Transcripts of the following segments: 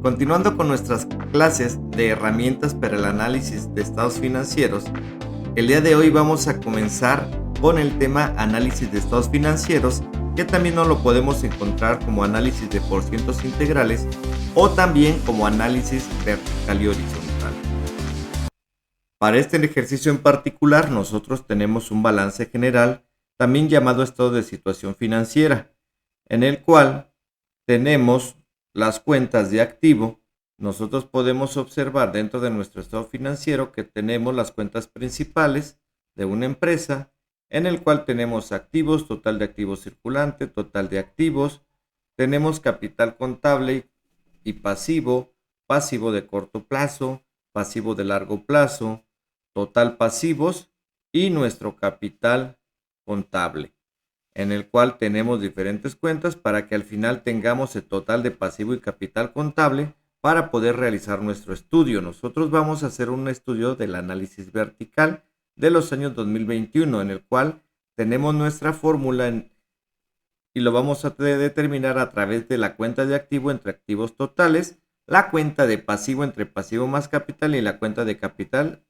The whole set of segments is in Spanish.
Continuando con nuestras clases de herramientas para el análisis de estados financieros, el día de hoy vamos a comenzar con el tema análisis de estados financieros, que también nos lo podemos encontrar como análisis de porcientos integrales o también como análisis vertical y horizontal. Para este ejercicio en particular, nosotros tenemos un balance general, también llamado estado de situación financiera, en el cual tenemos las cuentas de activo. Nosotros podemos observar dentro de nuestro estado financiero que tenemos las cuentas principales de una empresa, en el cual tenemos activos, total de activos circulante, total de activos, tenemos capital contable y pasivo, pasivo de corto plazo, pasivo de largo plazo, total pasivos y nuestro capital contable, en el cual tenemos diferentes cuentas para que al final tengamos el total de pasivo y capital contable para poder realizar nuestro estudio. Nosotros vamos a hacer un estudio del análisis vertical de los años 2021, en el cual tenemos nuestra fórmula y lo vamos a determinar a través de la cuenta de activo entre activos totales, la cuenta de pasivo entre pasivo más capital y la cuenta de capital.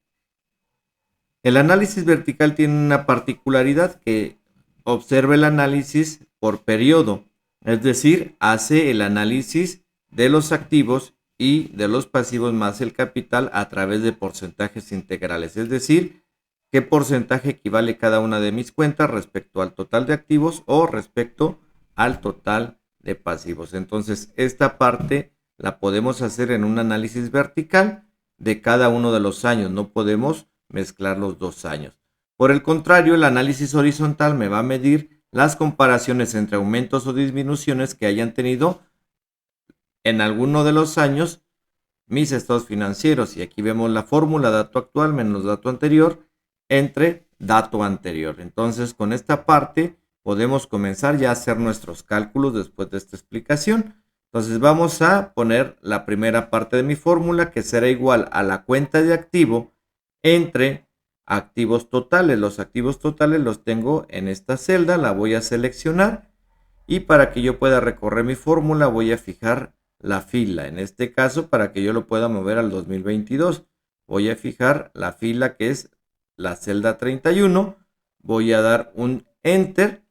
El análisis vertical tiene una particularidad que observa el análisis por periodo, es decir, hace el análisis de los activos y de los pasivos más el capital a través de porcentajes integrales, es decir, qué porcentaje equivale cada una de mis cuentas respecto al total de activos o respecto al total de pasivos. Entonces, esta parte la podemos hacer en un análisis vertical de cada uno de los años, no podemos mezclar los 2 años. Por el contrario, el análisis horizontal me va a medir las comparaciones entre aumentos o disminuciones que hayan tenido en alguno de los años mis estados financieros. Y aquí vemos la fórmula dato actual menos dato anterior entre dato anterior. Entonces, con esta parte podemos comenzar ya a hacer nuestros cálculos después de esta explicación. Entonces, vamos a poner la primera parte de mi fórmula, que será igual a la cuenta de activo entre activos totales. Los activos totales los tengo en esta celda, la voy a seleccionar y para que yo pueda recorrer mi fórmula voy a fijar la fila. En este caso, para que yo lo pueda mover al 2022, voy a fijar la fila que es la celda 31, voy a dar un enter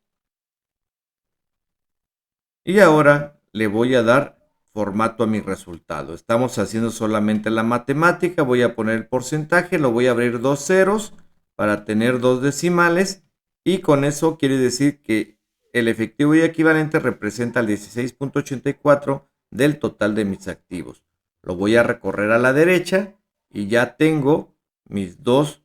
y ahora le voy a dar formato a mi resultado. Estamos haciendo solamente la matemática. Voy a poner el porcentaje, lo voy a abrir 2 ceros para tener 2 decimales y con eso quiere decir que el efectivo y equivalente representa el 16.84 del total de mis activos. Lo voy a recorrer a la derecha y ya tengo mis 2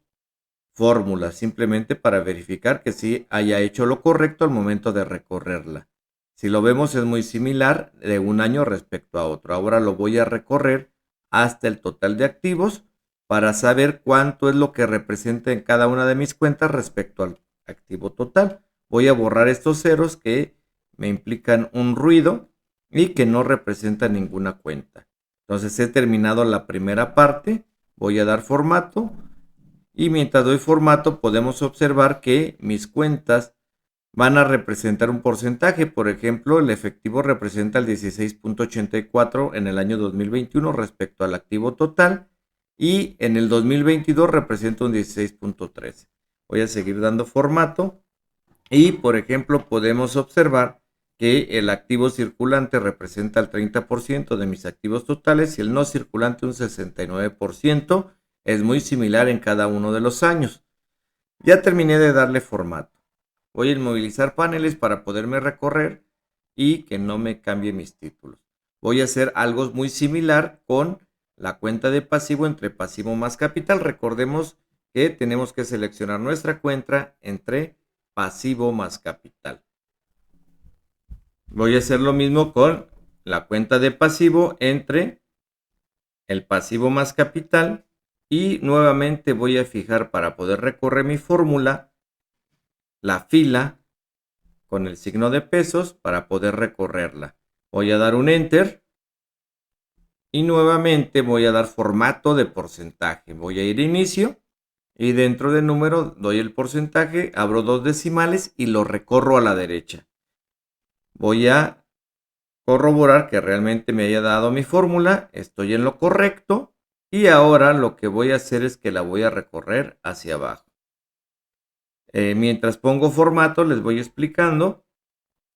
fórmulas, simplemente para verificar que sí haya hecho lo correcto al momento de recorrerla. Si lo vemos es muy similar de un año respecto a otro. Ahora lo voy a recorrer hasta el total de activos para saber cuánto es lo que representa en cada una de mis cuentas respecto al activo total. Voy a borrar estos ceros que me implican un ruido y que no representan ninguna cuenta. Entonces he terminado la primera parte. Voy a dar formato y mientras doy formato podemos observar que mis cuentas van a representar un porcentaje. Por ejemplo, el efectivo representa el 16.84 en el año 2021 respecto al activo total y en el 2022 representa un 16.13. Voy a seguir dando formato y, por ejemplo, podemos observar que el activo circulante representa el 30% de mis activos totales y el no circulante un 69%. Es muy similar en cada uno de los años. Ya terminé de darle formato. Voy a inmovilizar paneles para poderme recorrer y que no me cambie mis títulos. Voy a hacer algo muy similar con la cuenta de pasivo entre pasivo más capital. Recordemos que tenemos que seleccionar nuestra cuenta entre pasivo más capital. Voy a hacer lo mismo con la cuenta de pasivo entre el pasivo más capital y nuevamente voy a fijar para poder recorrer mi fórmula la fila con el signo de pesos para poder recorrerla. Voy a dar un enter y nuevamente voy a dar formato de porcentaje. Voy a ir a inicio y dentro del número doy el porcentaje, abro 2 decimales y lo recorro a la derecha. Voy a corroborar que realmente me haya dado mi fórmula, estoy en lo correcto y ahora lo que voy a hacer es que la voy a recorrer hacia abajo. Mientras pongo formato les voy explicando.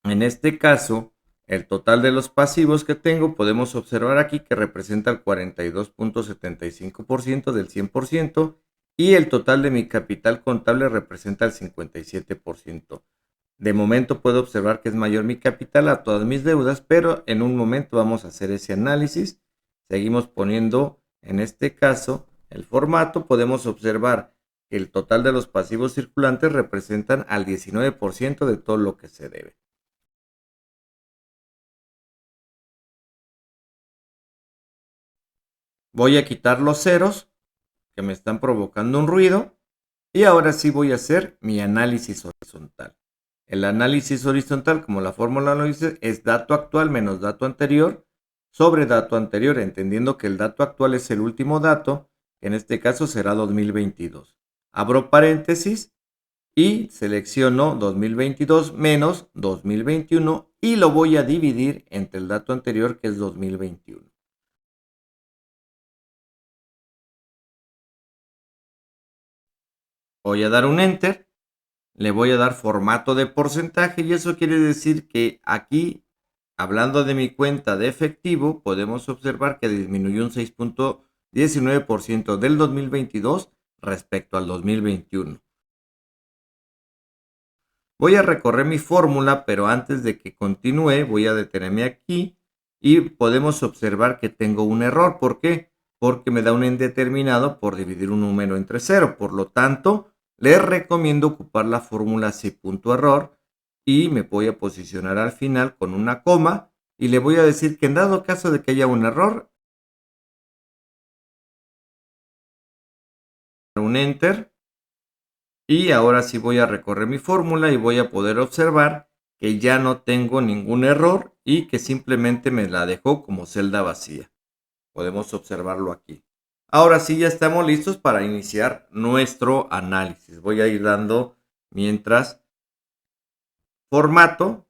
En este caso, el total de los pasivos que tengo, podemos observar aquí que representa el 42.75% del 100% y el total de mi capital contable representa el 57%. De momento puedo observar que es mayor mi capital a todas mis deudas, pero en un momento vamos a hacer ese análisis. Seguimos poniendo, en este caso, el formato. Podemos observar que el total de los pasivos circulantes representan al 19% de todo lo que se debe. Voy a quitar los ceros que me están provocando un ruido y ahora sí voy a hacer mi análisis horizontal. El análisis horizontal, como la fórmula lo dice, es dato actual menos dato anterior sobre dato anterior, entendiendo que el dato actual es el último dato, que en este caso será 2022. Abro paréntesis y selecciono 2022 menos 2021 y lo voy a dividir entre el dato anterior, que es 2021. Voy a dar un enter, le voy a dar formato de porcentaje y eso quiere decir que aquí, hablando de mi cuenta de efectivo, podemos observar que disminuyó un 6.19% del 2022 respecto al 2021. Voy a recorrer mi fórmula, pero antes de que continúe voy a detenerme aquí y podemos observar que tengo un error. ¿Por qué? Porque me da un indeterminado por dividir un número entre 0. Por lo tanto, les recomiendo ocupar la fórmula si punto error y me voy a posicionar al final con una coma y le voy a decir que en dado caso de que haya un error, un enter. Y ahora sí voy a recorrer mi fórmula y voy a poder observar que ya no tengo ningún error y que simplemente me la dejó como celda vacía. Podemos observarlo aquí. Ahora sí ya estamos listos para iniciar nuestro análisis. Voy a ir dando mientras formato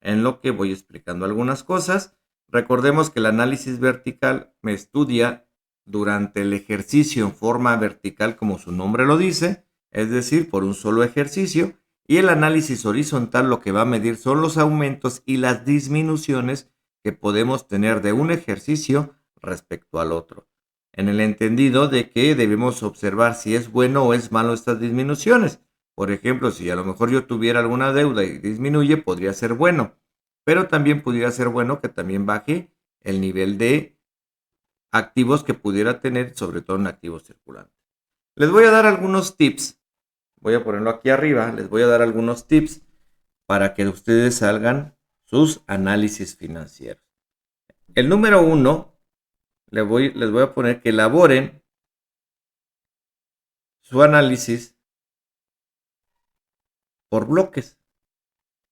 en lo que voy explicando algunas cosas. Recordemos que el análisis vertical me estudia durante el ejercicio en forma vertical, como su nombre lo dice, es decir, por un solo ejercicio, y el análisis horizontal lo que va a medir son los aumentos y las disminuciones que podemos tener de un ejercicio respecto al otro, en el entendido de que debemos observar si es bueno o es malo estas disminuciones. Por ejemplo, si a lo mejor yo tuviera alguna deuda y disminuye, podría ser bueno, pero también pudiera ser bueno que también baje el nivel de activos que pudiera tener, sobre todo en activos circulantes. Les voy a dar algunos tips, voy a ponerlo aquí arriba, les voy a dar algunos tips para que ustedes hagan sus análisis financieros. El número 1, les voy a poner que elaboren su análisis por bloques.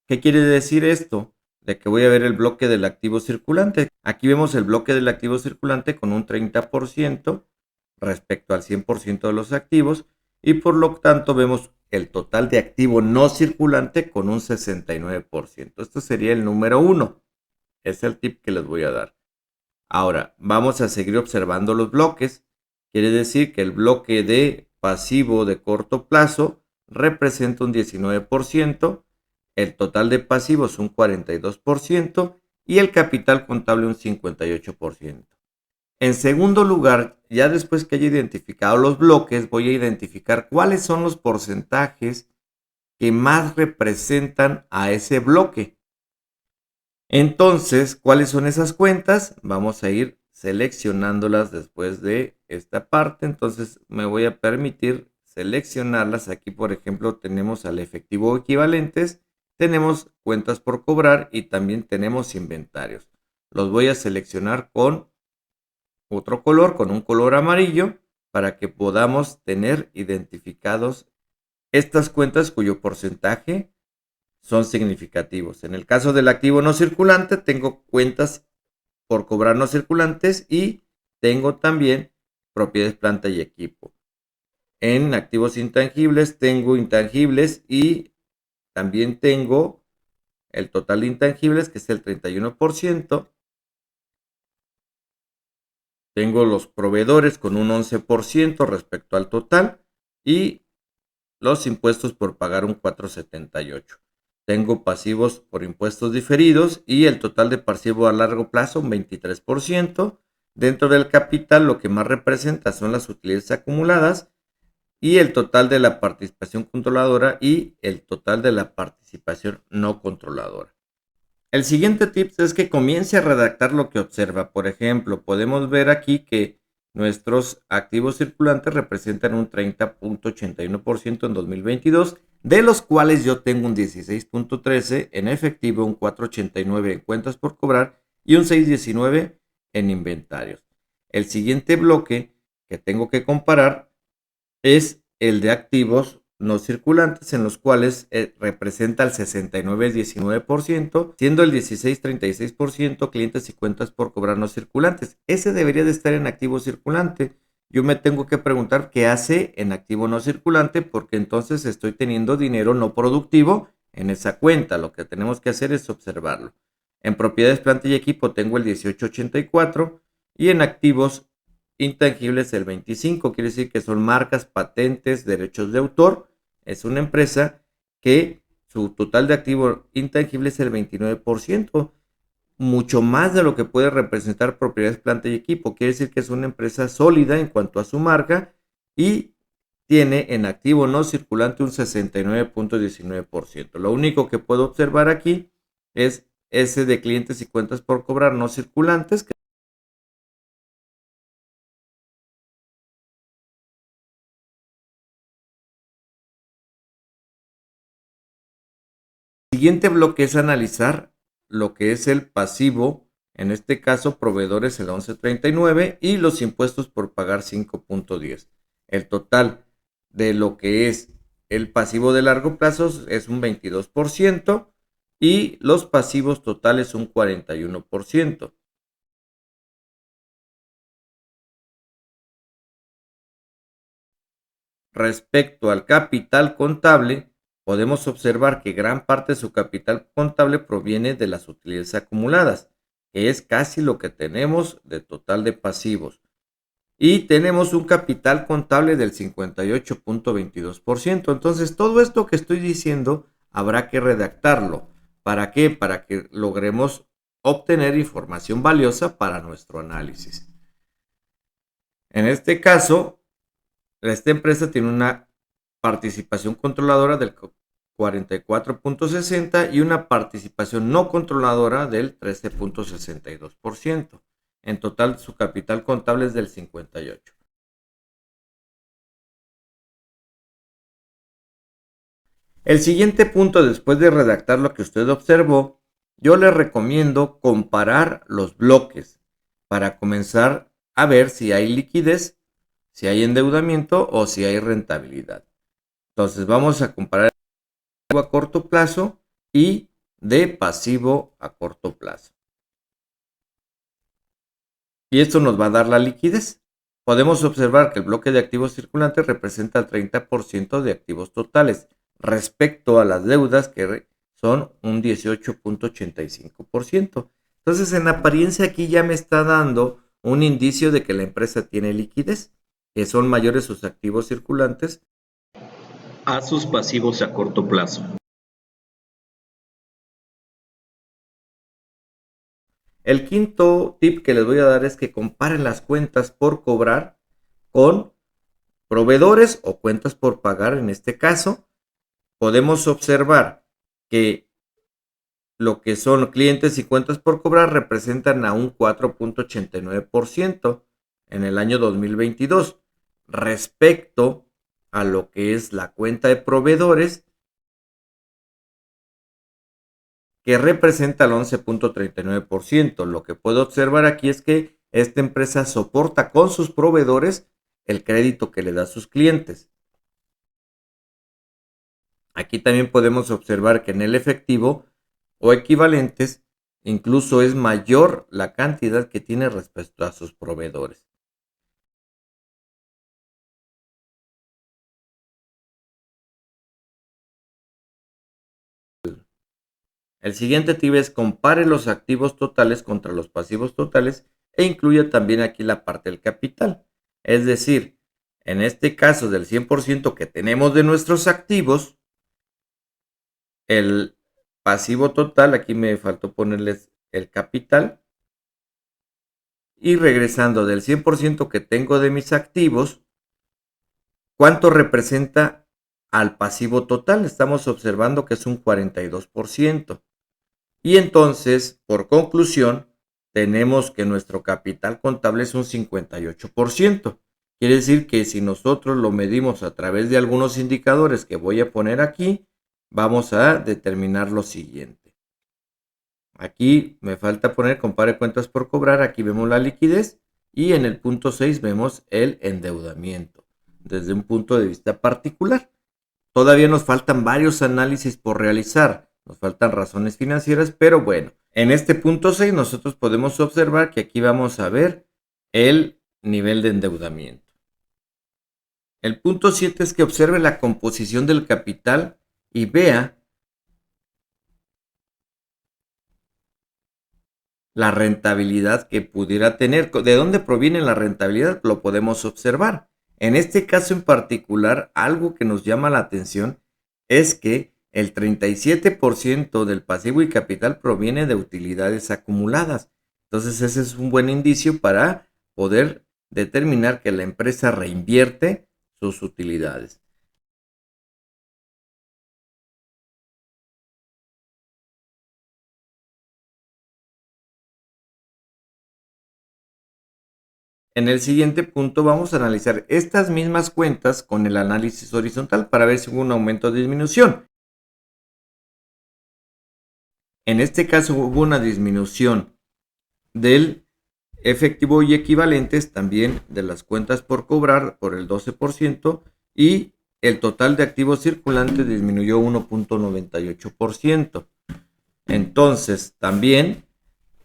¿Qué quiere decir esto? De que voy a ver el bloque del activo circulante. Aquí vemos el bloque del activo circulante con un 30% respecto al 100% de los activos y por lo tanto vemos el total de activo no circulante con un 69%. Esto sería el número 1. Es el tip que les voy a dar. Ahora, vamos a seguir observando los bloques. Quiere decir que el bloque de pasivo de corto plazo representa un 19%, el total de pasivos un 42% y el capital contable un 58%. En segundo lugar, ya después que haya identificado los bloques, voy a identificar cuáles son los porcentajes que más representan a ese bloque. Entonces, ¿cuáles son esas cuentas? Vamos a ir seleccionándolas después de esta parte. Entonces, me voy a permitir seleccionarlas. Aquí, por ejemplo, tenemos al efectivo equivalentes, tenemos cuentas por cobrar y también tenemos inventarios. Los voy a seleccionar con otro color, con un color amarillo, para que podamos tener identificados estas cuentas cuyo porcentaje son significativos. En el caso del activo no circulante, tengo cuentas por cobrar no circulantes y tengo también propiedades, planta y equipo. En activos intangibles tengo intangibles y también tengo el total de intangibles, que es el 31%. Tengo los proveedores con un 11% respecto al total y los impuestos por pagar un 4,78. Tengo pasivos por impuestos diferidos y el total de pasivo a largo plazo un 23%. Dentro del capital lo que más representa son las utilidades acumuladas y el total de la participación controladora y el total de la participación no controladora. El siguiente tip es que comience a redactar lo que observa. Por ejemplo, podemos ver aquí que nuestros activos circulantes representan un 30,81% en 2022, de los cuales yo tengo un 16,13% en efectivo, un 4,89% en cuentas por cobrar y un 6,19% en inventarios. El siguiente bloque que tengo que comparar es el de activos no circulantes, en los cuales representa el 69,19%, siendo el 16,36% clientes y cuentas por cobrar no circulantes. Ese debería de estar en activo circulante. Yo me tengo que preguntar qué hace en activo no circulante, porque entonces estoy teniendo dinero no productivo en esa cuenta. Lo que tenemos que hacer es observarlo. En propiedades, planta y equipo tengo el 18,84 y en activos intangibles el 25, quiere decir que son marcas, patentes, derechos de autor. Es una empresa que su total de activo intangible es el 29%, mucho más de lo que puede representar propiedades, planta y equipo. Quiere decir que es una empresa sólida en cuanto a su marca y tiene en activo no circulante un 69,19%. Lo único que puedo observar aquí es ese de clientes y cuentas por cobrar no circulantes, que el siguiente bloque es analizar lo que es el pasivo, en este caso proveedores el 11,39 y los impuestos por pagar 5,10. El total de lo que es el pasivo de largo plazo es un 22% y los pasivos totales un 41%. Respecto al capital contable, podemos observar que gran parte de su capital contable proviene de las utilidades acumuladas, que es casi lo que tenemos de total de pasivos. Y tenemos un capital contable del 58,22%. Entonces, todo esto que estoy diciendo habrá que redactarlo. ¿Para qué? Para que logremos obtener información valiosa para nuestro análisis. En este caso, esta empresa tiene una participación controladora del 44,60 y una participación no controladora del 13,62%. En total, su capital contable es del 58. El siguiente punto, después de redactar lo que usted observó, yo le recomiendo comparar los bloques para comenzar a ver si hay liquidez, si hay endeudamiento o si hay rentabilidad. Entonces vamos a comparar a corto plazo y de pasivo a corto plazo. Y esto nos va a dar la liquidez. Podemos observar que el bloque de activos circulantes representa el 30% de activos totales respecto a las deudas, que son un 18,85%. Entonces, en apariencia aquí ya me está dando un indicio de que la empresa tiene liquidez, que son mayores sus activos circulantes a sus pasivos a corto plazo. El quinto tip que les voy a dar es que comparen las cuentas por cobrar con proveedores o cuentas por pagar. En este caso, podemos observar que lo que son clientes y cuentas por cobrar representan a un 4,89% en el año 2022 respecto a lo que es la cuenta de proveedores, que representa el 11,39%. Lo que puedo observar aquí es que esta empresa soporta con sus proveedores el crédito que le da a sus clientes. Aquí también podemos observar que en el efectivo o equivalentes incluso es mayor la cantidad que tiene respecto a sus proveedores. El siguiente tip es compare los activos totales contra los pasivos totales e incluye también aquí la parte del capital. Es decir, en este caso del 100% que tenemos de nuestros activos, el pasivo total, aquí me faltó ponerles el capital, y regresando del 100% que tengo de mis activos, ¿cuánto representa al pasivo total? Estamos observando que es un 42%. Y entonces, por conclusión, tenemos que nuestro capital contable es un 58%. Quiere decir que si nosotros lo medimos a través de algunos indicadores que voy a poner aquí, vamos a determinar lo siguiente. Aquí me falta poner compare cuentas por cobrar, aquí vemos la liquidez y en el punto 6 vemos el endeudamiento desde un punto de vista particular. Todavía nos faltan varios análisis por realizar, nos faltan razones financieras, pero bueno, en este punto 6 nosotros podemos observar que aquí vamos a ver el nivel de endeudamiento. El punto 7 es que observe la composición del capital y vea la rentabilidad que pudiera tener. ¿De dónde proviene la rentabilidad? Lo podemos observar. En este caso en particular, algo que nos llama la atención es que el 37% del pasivo y capital proviene de utilidades acumuladas. Entonces ese es un buen indicio para poder determinar que la empresa reinvierte sus utilidades. En el siguiente punto vamos a analizar estas mismas cuentas con el análisis horizontal para ver si hubo un aumento o disminución. En este caso hubo una disminución del efectivo y equivalentes, también de las cuentas por cobrar por el 12% y el total de activos circulantes disminuyó 1.98%. Entonces también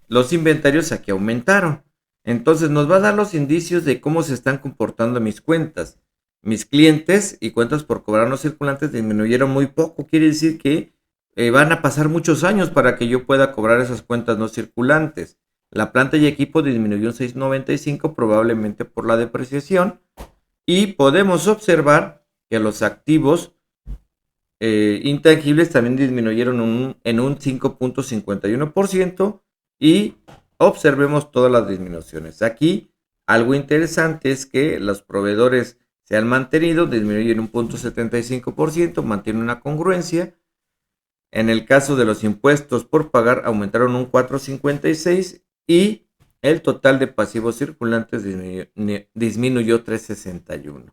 los inventarios aquí aumentaron. Entonces nos va a dar los indicios de cómo se están comportando mis cuentas. Mis clientes y cuentas por cobrar no circulantes disminuyeron muy poco. Quiere decir que van a pasar muchos años para que yo pueda cobrar esas cuentas no circulantes. La planta y equipo disminuyó un 6.95 probablemente por la depreciación. Y podemos observar que los activos intangibles también disminuyeron en un 5.51% y observemos todas las disminuciones. Aquí algo interesante es que los proveedores se han mantenido, disminuyen un 0.75%, mantienen una congruencia. En el caso de los impuestos por pagar aumentaron un 4.56% y el total de pasivos circulantes disminuyó 3.61%.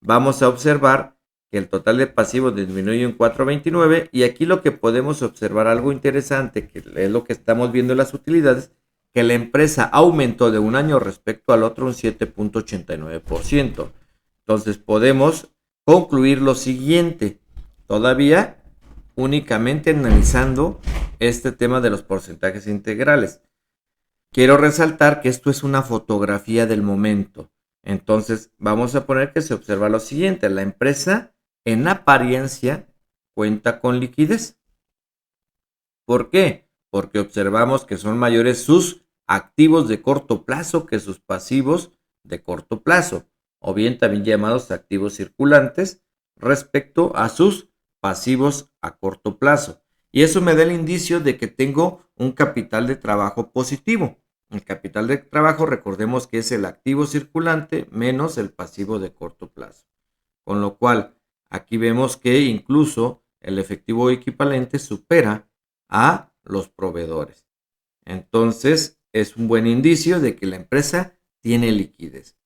Vamos a observar que el total de pasivos disminuye un 4.29 y aquí lo que podemos observar algo interesante, que es lo que estamos viendo en las utilidades, que la empresa aumentó de un año respecto al otro un 7.89%. Entonces podemos concluir lo siguiente, todavía únicamente analizando este tema de los porcentajes integrales. Quiero resaltar que esto es una fotografía del momento. Entonces vamos a poner que se observa lo siguiente, la empresa en apariencia cuenta con liquidez. ¿Por qué? Porque observamos que son mayores sus activos de corto plazo que sus pasivos de corto plazo, o bien también llamados activos circulantes, respecto a sus pasivos a corto plazo. Y eso me da el indicio de que tengo un capital de trabajo positivo. El capital de trabajo, recordemos que es el activo circulante menos el pasivo de corto plazo. Con lo cual, aquí vemos que incluso el efectivo equivalente supera a los proveedores. Entonces, es un buen indicio de que la empresa tiene liquidez.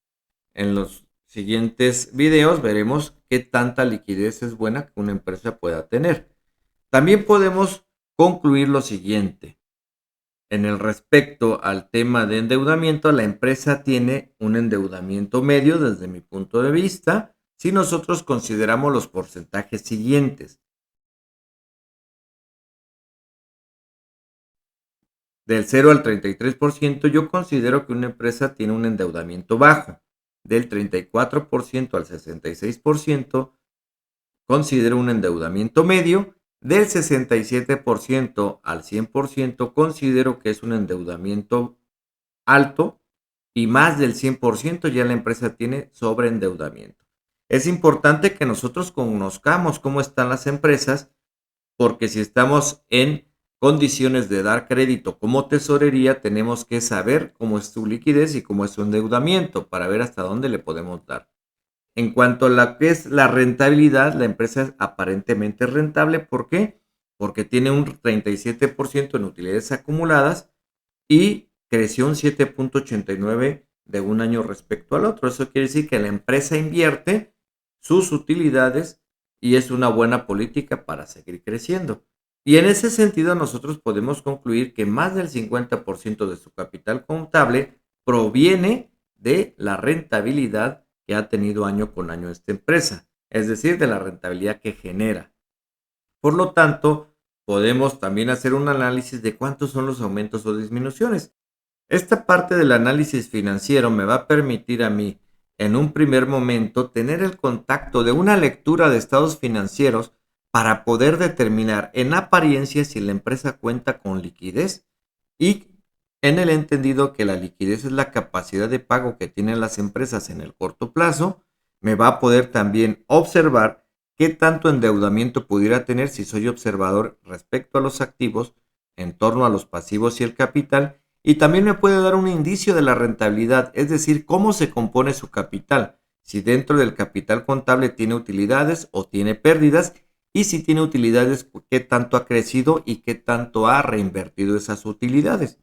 En los siguientes videos veremos qué tanta liquidez es buena que una empresa pueda tener. También podemos concluir lo siguiente. En el respecto al tema de endeudamiento, la empresa tiene un endeudamiento medio desde mi punto de vista, si nosotros consideramos los porcentajes siguientes. Del 0 al 33%, yo considero que una empresa tiene un endeudamiento bajo. Del 34% al 66%, considero un endeudamiento medio. Del 67% al 100% considero que es un endeudamiento alto y más del 100% ya la empresa tiene sobreendeudamiento. Es importante que nosotros conozcamos cómo están las empresas, porque si estamos en condiciones de dar crédito como tesorería, tenemos que saber cómo es su liquidez y cómo es su endeudamiento para ver hasta dónde le podemos dar. En cuanto a lo que es la rentabilidad, la empresa es aparentemente rentable. ¿Por qué? Porque tiene un 37% en utilidades acumuladas y creció un 7.89 de un año respecto al otro. Eso quiere decir que la empresa invierte sus utilidades y es una buena política para seguir creciendo. Y en ese sentido nosotros podemos concluir que más del 50% de su capital contable proviene de la rentabilidad que ha tenido año con año esta empresa, es decir, de la rentabilidad que genera. Por lo tanto, podemos también hacer un análisis de cuántos son los aumentos o disminuciones. Esta parte del análisis financiero me va a permitir a mí, en un primer momento, tener el contacto de una lectura de estados financieros para poder determinar en apariencia si la empresa cuenta con liquidez, y en el entendido que la liquidez es la capacidad de pago que tienen las empresas en el corto plazo. Me va a poder también observar qué tanto endeudamiento pudiera tener si soy observador respecto a los activos, en torno a los pasivos y el capital, y también me puede dar un indicio de la rentabilidad, es decir, cómo se compone su capital, si dentro del capital contable tiene utilidades o tiene pérdidas, y si tiene utilidades, qué tanto ha crecido y qué tanto ha reinvertido esas utilidades.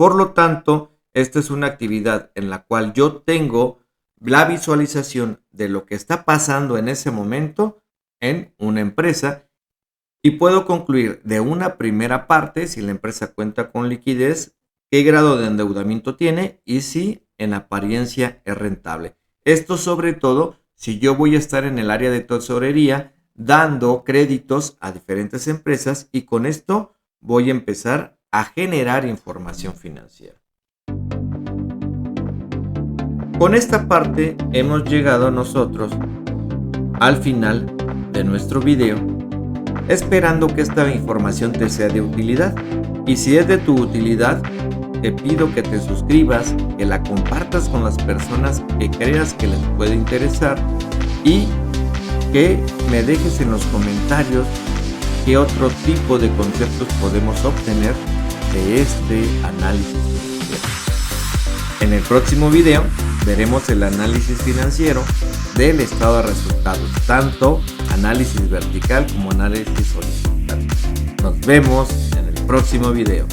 Por lo tanto, esta es una actividad en la cual yo tengo la visualización de lo que está pasando en ese momento en una empresa y puedo concluir de una primera parte si la empresa cuenta con liquidez, qué grado de endeudamiento tiene y si en apariencia es rentable. Esto sobre todo si yo voy a estar en el área de tesorería dando créditos a diferentes empresas, y con esto voy a empezar a generar información financiera. Con esta parte hemos llegado nosotros al final de nuestro video, esperando que esta información te sea de utilidad. Y si es de tu utilidad, te pido que te suscribas, que la compartas con las personas que creas que les puede interesar y que me dejes en los comentarios qué otro tipo de conceptos podemos obtener de este análisis financiero. En el próximo video veremos el análisis financiero del estado de resultados, tanto análisis vertical como análisis horizontal. Nos vemos en el próximo video.